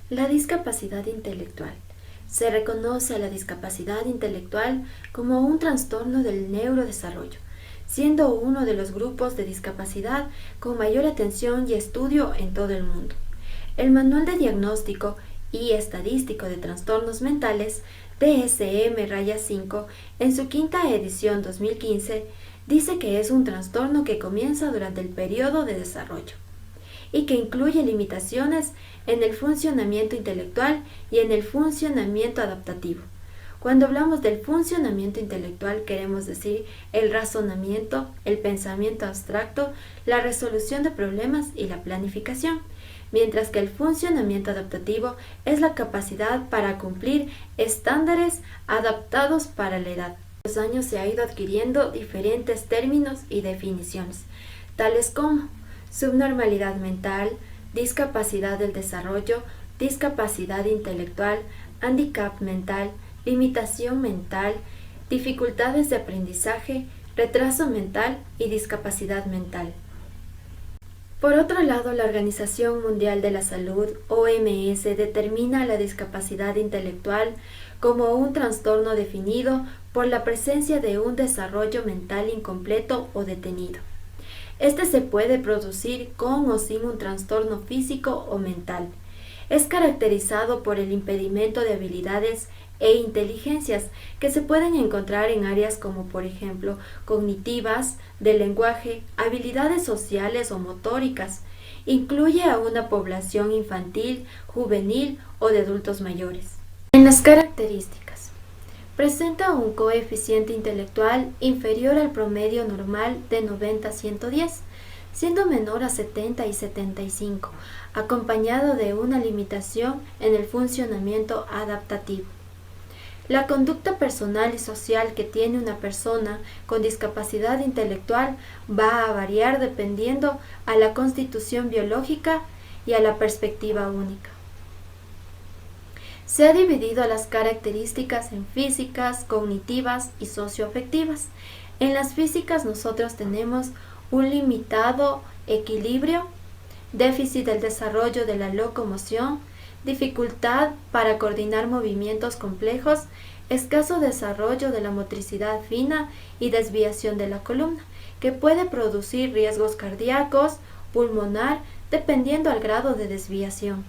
La discapacidad intelectual. Se reconoce a la discapacidad intelectual como un trastorno del neurodesarrollo, siendo uno de los grupos de discapacidad con mayor atención y estudio en todo el mundo. El Manual de Diagnóstico y Estadístico de Trastornos Mentales, DSM-5, en su quinta edición 2015, dice que es un trastorno que comienza durante el periodo de desarrollo y que incluye limitaciones en el funcionamiento intelectual y en el funcionamiento adaptativo. Cuando hablamos del funcionamiento intelectual queremos decir el razonamiento, el pensamiento abstracto, la resolución de problemas y la planificación, mientras que el funcionamiento adaptativo es la capacidad para cumplir estándares adaptados para la edad. Con los años se ha ido adquiriendo diferentes términos y definiciones, tales como subnormalidad mental, discapacidad del desarrollo, discapacidad intelectual, handicap mental, limitación mental, dificultades de aprendizaje, retraso mental y discapacidad mental. Por otro lado, la Organización Mundial de la Salud, OMS, determina la discapacidad intelectual como un trastorno definido por la presencia de un desarrollo mental incompleto o detenido. Este se puede producir con o sin un trastorno físico o mental. Es caracterizado por el impedimento de habilidades e inteligencias que se pueden encontrar en áreas como por ejemplo cognitivas, del lenguaje, habilidades sociales o motóricas. Incluye a una población infantil, juvenil o de adultos mayores. En las características. Presenta un coeficiente intelectual inferior al promedio normal de 90 a 110, siendo menor a 70 y 75, acompañado de una limitación en el funcionamiento adaptativo. La conducta personal y social que tiene una persona con discapacidad intelectual va a variar dependiendo a la constitución biológica y a la perspectiva única. Se ha dividido las características en físicas, cognitivas y socioafectivas. En las físicas nosotros tenemos un limitado equilibrio, déficit del desarrollo de la locomoción, dificultad para coordinar movimientos complejos, escaso desarrollo de la motricidad fina y desviación de la columna, que puede producir riesgos cardíacos, pulmonar, dependiendo al grado de desviación.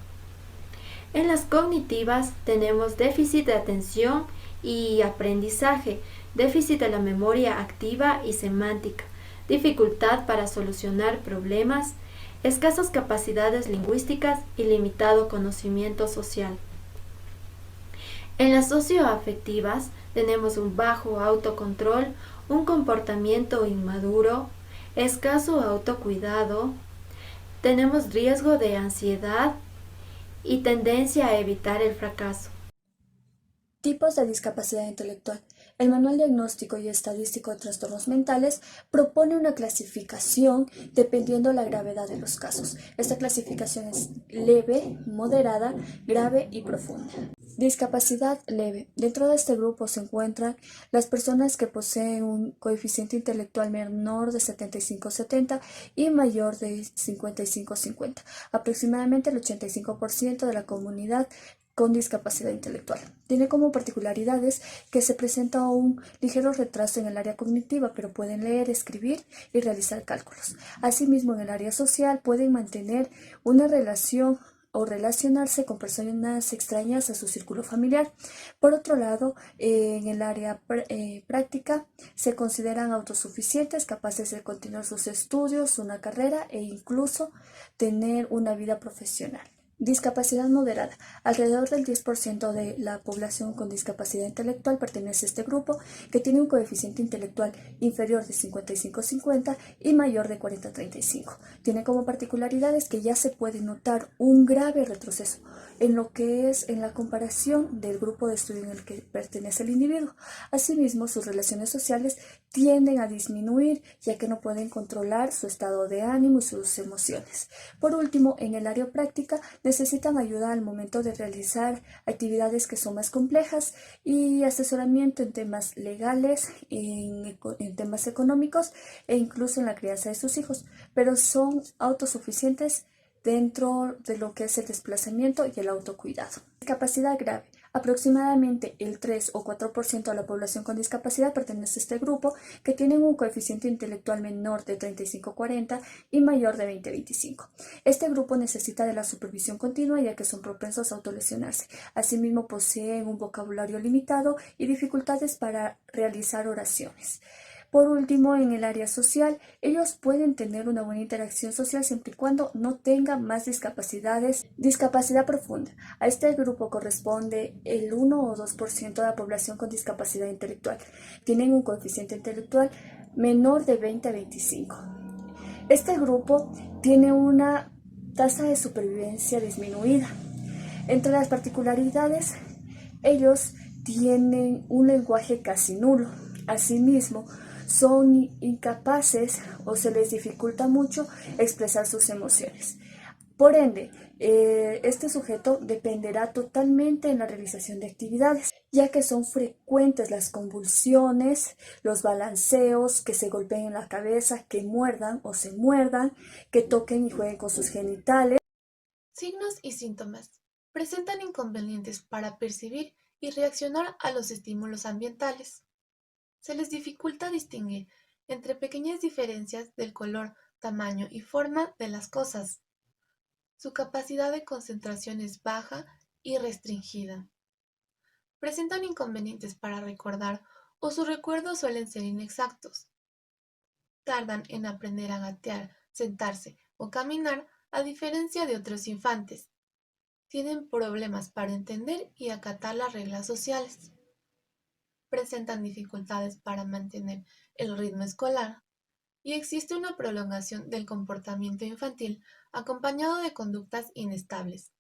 En las cognitivas tenemos déficit de atención y aprendizaje, déficit de la memoria activa y semántica, dificultad para solucionar problemas, escasas capacidades lingüísticas y limitado conocimiento social. En las socioafectivas tenemos un bajo autocontrol, un comportamiento inmaduro, escaso autocuidado, tenemos riesgo de ansiedad y tendencia a evitar el fracaso. Tipos de discapacidad intelectual. El Manual Diagnóstico y Estadístico de Trastornos Mentales propone una clasificación dependiendo la gravedad de los casos. Esta clasificación es leve, moderada, grave y profunda. Discapacidad leve. Dentro de este grupo se encuentran las personas que poseen un coeficiente intelectual menor de 75-70 y mayor de 55-50. Aproximadamente el 85% de la comunidad con discapacidad intelectual. Tiene como particularidades que se presenta un ligero retraso en el área cognitiva, pero pueden leer, escribir y realizar cálculos. Asimismo, en el área social pueden mantener una relación o relacionarse con personas extrañas a su círculo familiar. Por otro lado, en el área práctica se consideran autosuficientes, capaces de continuar sus estudios, una carrera e incluso tener una vida profesional. Discapacidad moderada. Alrededor del 10% de la población con discapacidad intelectual pertenece a este grupo, que tiene un coeficiente intelectual inferior de 55-50 y mayor de 40-35. Tiene como particularidades que ya se puede notar un grave retroceso en lo que es en la comparación del grupo de estudio en el que pertenece el individuo. Asimismo, sus relaciones sociales tienden a disminuir, ya que no pueden controlar su estado de ánimo y sus emociones. Por último, en el área práctica, necesitan ayuda al momento de realizar actividades que son más complejas y asesoramiento en temas legales, en temas económicos e incluso en la crianza de sus hijos, pero son autosuficientes dentro de lo que es el desplazamiento y el autocuidado. Discapacidad grave. Aproximadamente el 3 o 4% de la población con discapacidad pertenece a este grupo, que tienen un coeficiente intelectual menor de 35-40 y mayor de 20-25. Este grupo necesita de la supervisión continua, ya que son propensos a autolesionarse. Asimismo, poseen un vocabulario limitado y dificultades para realizar oraciones. Por último, en el área social, ellos pueden tener una buena interacción social siempre y cuando no tengan más discapacidades. Discapacidad profunda. A este grupo corresponde el 1 o 2% de la población con discapacidad intelectual. Tienen un coeficiente intelectual menor de 20 a 25. Este grupo tiene una tasa de supervivencia disminuida. Entre las particularidades, ellos tienen un lenguaje casi nulo. Asimismo, son incapaces o se les dificulta mucho expresar sus emociones. Por ende, este sujeto dependerá totalmente en la realización de actividades, ya que son frecuentes las convulsiones, los balanceos, que se golpeen en la cabeza, que muerdan o se muerdan, que toquen y jueguen con sus genitales. Signos y síntomas. Presentan inconvenientes para percibir y reaccionar a los estímulos ambientales. Se les dificulta distinguir entre pequeñas diferencias del color, tamaño y forma de las cosas. Su capacidad de concentración es baja y restringida. Presentan inconvenientes para recordar o sus recuerdos suelen ser inexactos. Tardan en aprender a gatear, sentarse o caminar a diferencia de otros infantes. Tienen problemas para entender y acatar las reglas sociales. Presentan dificultades para mantener el ritmo escolar y existe una prolongación del comportamiento infantil acompañado de conductas inestables.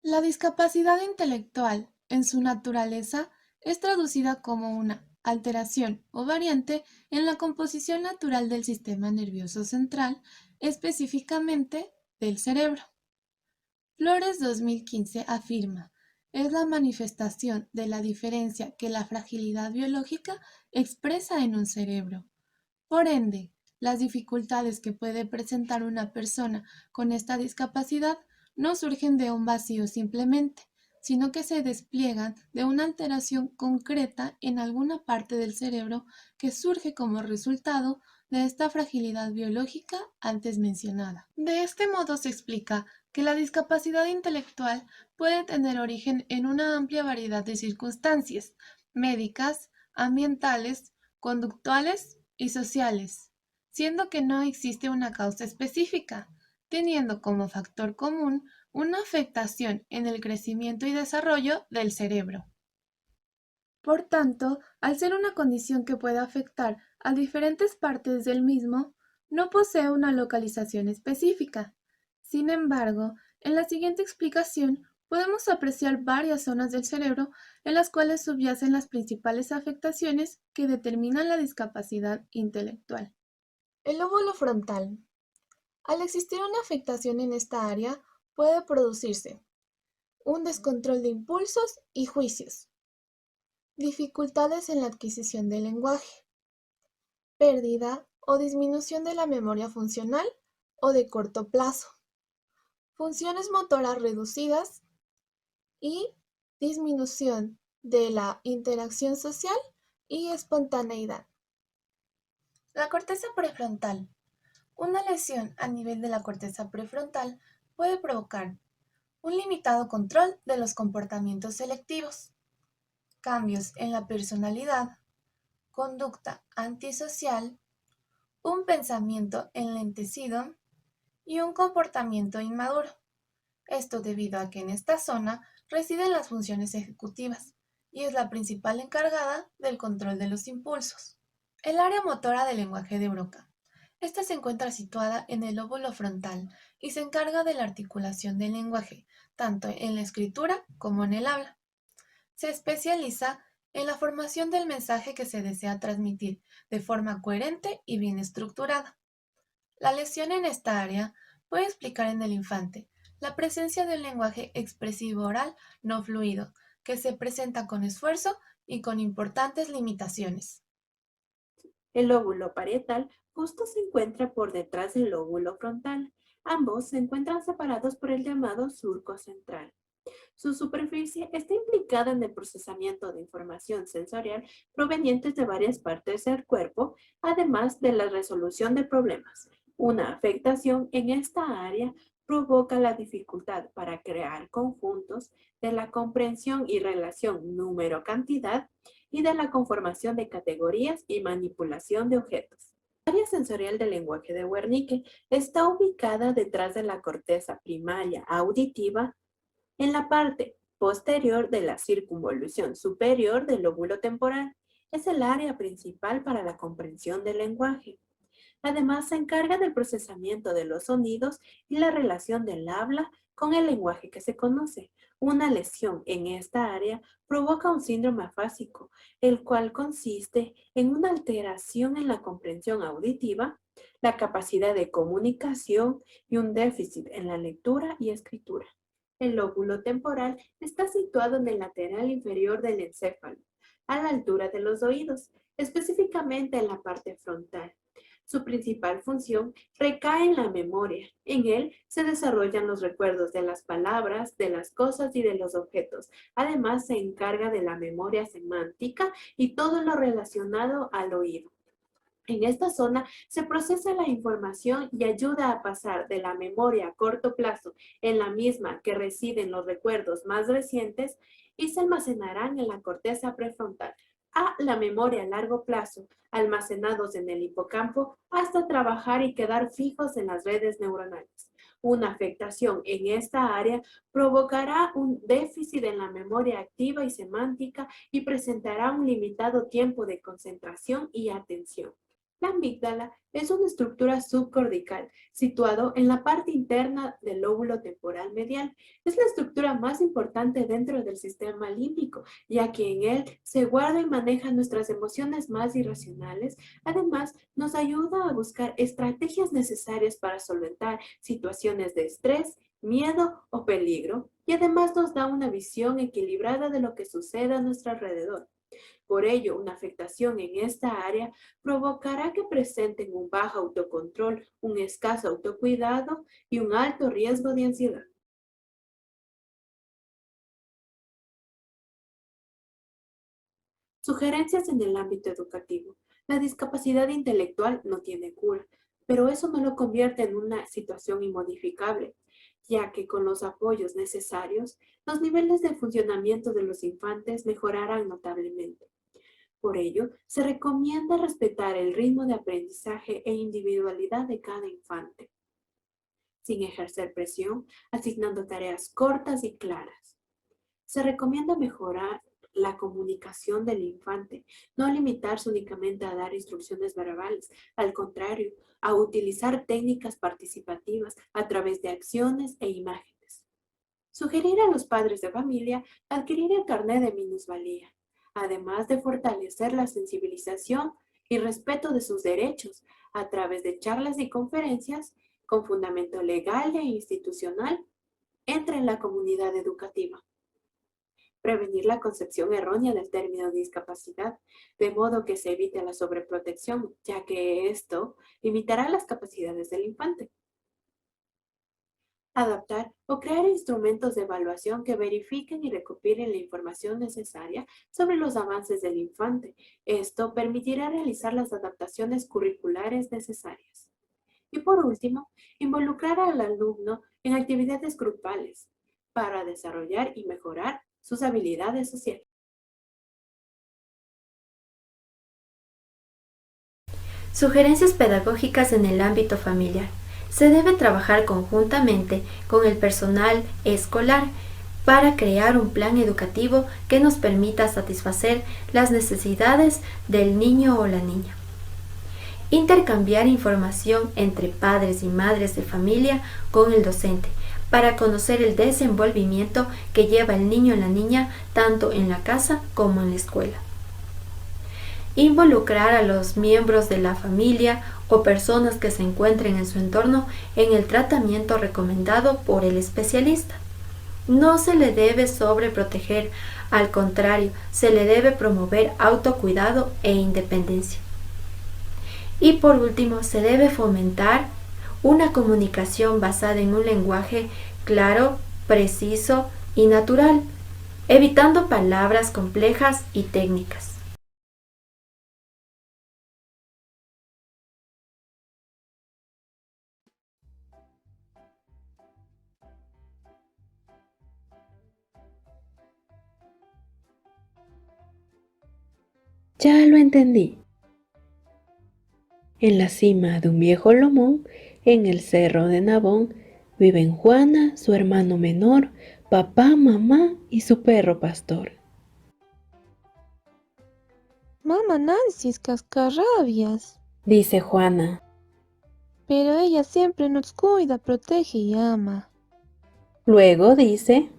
La discapacidad intelectual, en su naturaleza, es traducida como una alteración o variante en la composición natural del sistema nervioso central, específicamente del cerebro. Flores 2015 afirma: "Es la manifestación de la diferencia que la fragilidad biológica expresa en un cerebro". Por ende, las dificultades que puede presentar una persona con esta discapacidad no surgen de un vacío simplemente, sino que se despliegan de una alteración concreta en alguna parte del cerebro que surge como resultado de esta fragilidad biológica antes mencionada. De este modo se explica que la discapacidad intelectual puede tener origen en una amplia variedad de circunstancias médicas, ambientales, conductuales y sociales, siendo que no existe una causa específica, teniendo como factor común una afectación en el crecimiento y desarrollo del cerebro. Por tanto, al ser una condición que puede afectar a diferentes partes del mismo, no posee una localización específica. Sin embargo, en la siguiente explicación podemos apreciar varias zonas del cerebro en las cuales subyacen las principales afectaciones que determinan la discapacidad intelectual. El lóbulo frontal. Al existir una afectación en esta área, puede producirse un descontrol de impulsos y juicios, dificultades en la adquisición del lenguaje, pérdida o disminución de la memoria funcional o de corto plazo, funciones motoras reducidas y disminución de la interacción social y espontaneidad. La corteza prefrontal. Una lesión a nivel de la corteza prefrontal puede provocar un limitado control de los comportamientos selectivos, cambios en la personalidad, conducta antisocial, un pensamiento enlentecido y un comportamiento inmaduro. Esto debido a que en esta zona residen las funciones ejecutivas y es la principal encargada del control de los impulsos. El área motora del lenguaje de Broca. Esta se encuentra situada en el lóbulo frontal y se encarga de la articulación del lenguaje, tanto en la escritura como en el habla. Se especializa en la formación del mensaje que se desea transmitir de forma coherente y bien estructurada. La lesión en esta área puede explicar en el infante la presencia de un lenguaje expresivo oral no fluido, que se presenta con esfuerzo y con importantes limitaciones. El lóbulo parietal justo se encuentra por detrás del lóbulo frontal. Ambos se encuentran separados por el llamado surco central. Su superficie está implicada en el procesamiento de información sensorial provenientes de varias partes del cuerpo, además de la resolución de problemas. Una afectación en esta área provoca la dificultad para crear conjuntos de la comprensión y relación número-cantidad y de la conformación de categorías y manipulación de objetos. El área sensorial del lenguaje de Wernicke está ubicada detrás de la corteza primaria auditiva en la parte posterior de la circunvolución superior del lóbulo temporal. Es el área principal para la comprensión del lenguaje. Además, se encarga del procesamiento de los sonidos y la relación del habla con el lenguaje que se conoce. Una lesión en esta área provoca un síndrome afásico, el cual consiste en una alteración en la comprensión auditiva, la capacidad de comunicación y un déficit en la lectura y escritura. El lóbulo temporal está situado en el lateral inferior del encéfalo, a la altura de los oídos, específicamente en la parte frontal. Su principal función recae en la memoria. En él se desarrollan los recuerdos de las palabras, de las cosas y de los objetos. Además, se encarga de la memoria semántica y todo lo relacionado al oído. En esta zona se procesa la información y ayuda a pasar de la memoria a corto plazo, en la misma que residen los recuerdos más recientes y se almacenarán en la corteza prefrontal, a la memoria a largo plazo, almacenados en el hipocampo hasta trabajar y quedar fijos en las redes neuronales. Una afectación en esta área provocará un déficit en la memoria activa y semántica y presentará un limitado tiempo de concentración y atención. La amígdala es una estructura subcortical situado en la parte interna del lóbulo temporal medial. Es la estructura más importante dentro del sistema límbico, ya que en él se guarda y maneja nuestras emociones más irracionales. Además, nos ayuda a buscar estrategias necesarias para solventar situaciones de estrés, miedo o peligro, y además nos da una visión equilibrada de lo que sucede a nuestro alrededor. Por ello, una afectación en esta área provocará que presenten un bajo autocontrol, un escaso autocuidado y un alto riesgo de ansiedad. Sugerencias en el ámbito educativo. La discapacidad intelectual no tiene cura, pero eso no lo convierte en una situación inmodificable, ya que con los apoyos necesarios, los niveles de funcionamiento de los infantes mejorarán notablemente. Por ello, se recomienda respetar el ritmo de aprendizaje e individualidad de cada infante, sin ejercer presión, asignando tareas cortas y claras. Se recomienda mejorar la comunicación del infante, no limitarse únicamente a dar instrucciones verbales, al contrario, a utilizar técnicas participativas a través de acciones e imágenes. Sugerir a los padres de familia adquirir el carnet de minusvalía, además de fortalecer la sensibilización y respeto de sus derechos a través de charlas y conferencias con fundamento legal e institucional entre la comunidad educativa. Prevenir la concepción errónea del término discapacidad, de modo que se evite la sobreprotección, ya que esto limitará las capacidades del infante. Adaptar o crear instrumentos de evaluación que verifiquen y recopilen la información necesaria sobre los avances del infante. Esto permitirá realizar las adaptaciones curriculares necesarias. Y por último, involucrar al alumno en actividades grupales para desarrollar y mejorar sus habilidades sociales. Sugerencias pedagógicas en el ámbito familiar. Se debe trabajar conjuntamente con el personal escolar para crear un plan educativo que nos permita satisfacer las necesidades del niño o la niña. Intercambiar información entre padres y madres de familia con el docente para conocer el desenvolvimiento que lleva el niño o la niña tanto en la casa como en la escuela. Involucrar a los miembros de la familia o personas que se encuentren en su entorno en el tratamiento recomendado por el especialista. No se le debe sobreproteger, al contrario, se le debe promover autocuidado e independencia. Y por último, se debe fomentar una comunicación basada en un lenguaje claro, preciso y natural, evitando palabras complejas y técnicas. Ya lo entendí. En la cima de un viejo lomón, en el cerro de Nabón, viven Juana, su hermano menor, papá, mamá y su perro pastor. Mamá Nancy es cascarrabias, Dice Juana. pero ella siempre nos cuida, protege y ama. Luego dice,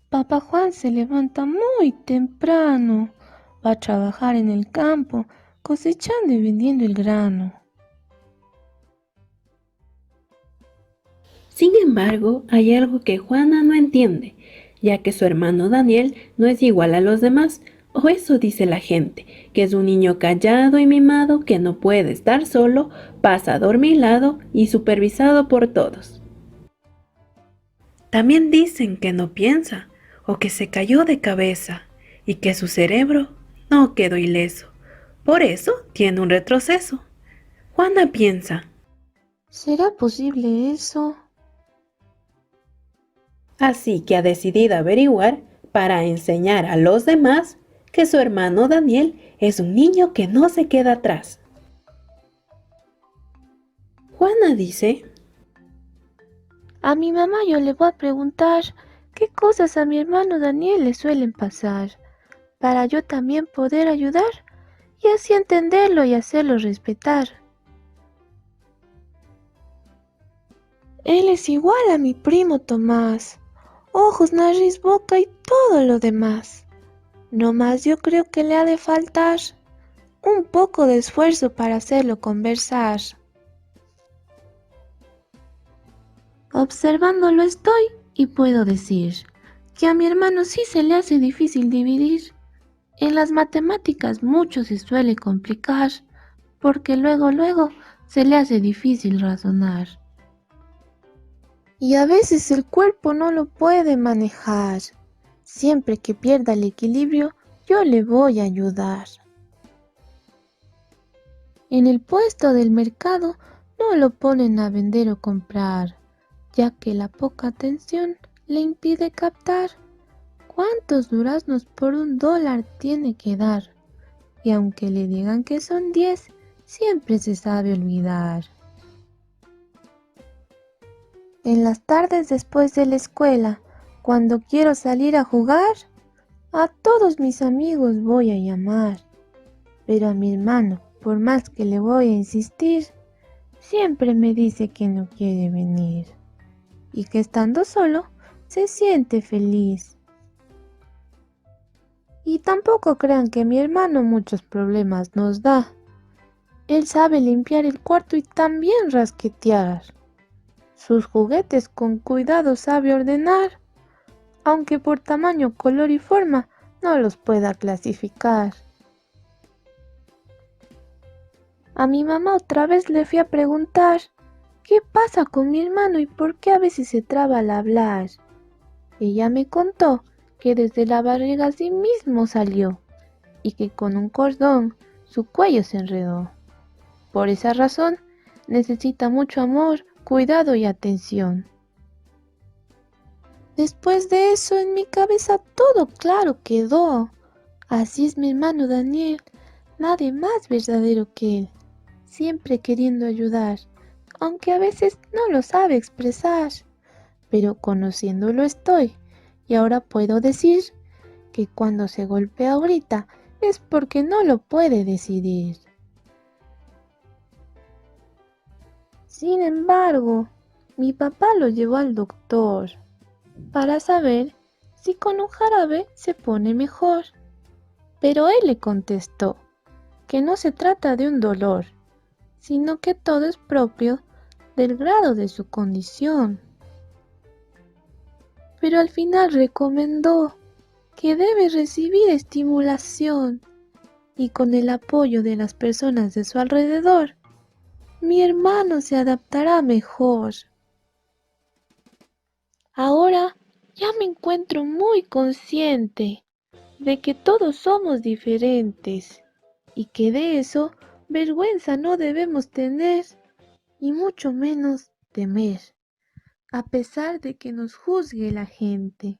Papá Juan se levanta muy temprano, va a trabajar en el campo, cosechando y vendiendo el grano. sin embargo, hay algo que Juana no entiende, ya que su hermano Daniel no es igual a los demás, o eso dice la gente, que es un niño callado y mimado que no puede estar solo, pasa adormilado y supervisado por todos. También dicen que no piensa, o que se cayó de cabeza, y que su cerebro no quedó ileso. Por eso tiene un retroceso. Juana piensa, ¿Será posible eso? así que ha decidido averiguar para enseñar a los demás que su hermano Daniel es un niño que no se queda atrás. Juana dice, A mi mamá yo le voy a preguntar qué cosas a mi hermano Daniel le suelen pasar, para yo también poder ayudar y así entenderlo y hacerlo respetar. Él es igual a mi primo Tomás, ojos, nariz, boca y todo lo demás. No más yo creo que le ha de faltar un poco de esfuerzo para hacerlo conversar. Observándolo estoy y puedo decir que a mi hermano sí se le hace difícil dividir. En las matemáticas mucho se suele complicar, porque luego se le hace difícil razonar. Y a veces el cuerpo no lo puede manejar. Siempre que pierda el equilibrio, yo le voy a ayudar. En el puesto del mercado no lo ponen a vender o comprar, ya que la poca atención le impide captar cuántos duraznos por $1 tiene que dar. Y aunque le digan que son 10, siempre se sabe olvidar. En las tardes después de la escuela, cuando quiero salir a jugar, a todos mis amigos voy a llamar. Pero a mi hermano, por más que le voy a insistir, siempre me dice que no quiere venir y que estando solo se siente feliz. Y tampoco crean que mi hermano muchos problemas nos da. Él sabe limpiar el cuarto y también rasquetear. Sus juguetes con cuidado sabe ordenar, aunque por tamaño, color y forma no los pueda clasificar. A mi mamá otra vez le fui a preguntar qué pasa con mi hermano y por qué a veces se traba al hablar. Ella me contó que desde la barriga sí mismo salió y que con un cordón su cuello se enredó. Por esa razón necesita mucho amor, cuidado y atención. Después de eso en mi cabeza todo claro quedó. Así es mi hermano Daniel, nadie más verdadero que él, siempre queriendo ayudar, aunque a veces no lo sabe expresar, pero conociéndolo estoy y ahora puedo decir que cuando se golpea ahorita es porque no lo puede decidir. Sin embargo, mi papá lo llevó al doctor para saber si con un jarabe se pone mejor. Pero él le contestó que no se trata de un dolor, sino que todo es propio del grado de su condición. Pero al final recomendó que debe recibir estimulación y con el apoyo de las personas de su alrededor Mi hermano se adaptará mejor. Ahora ya me encuentro muy consciente de que todos somos diferentes y que de eso vergüenza no debemos tener y mucho menos temer, a pesar de que nos juzgue la gente.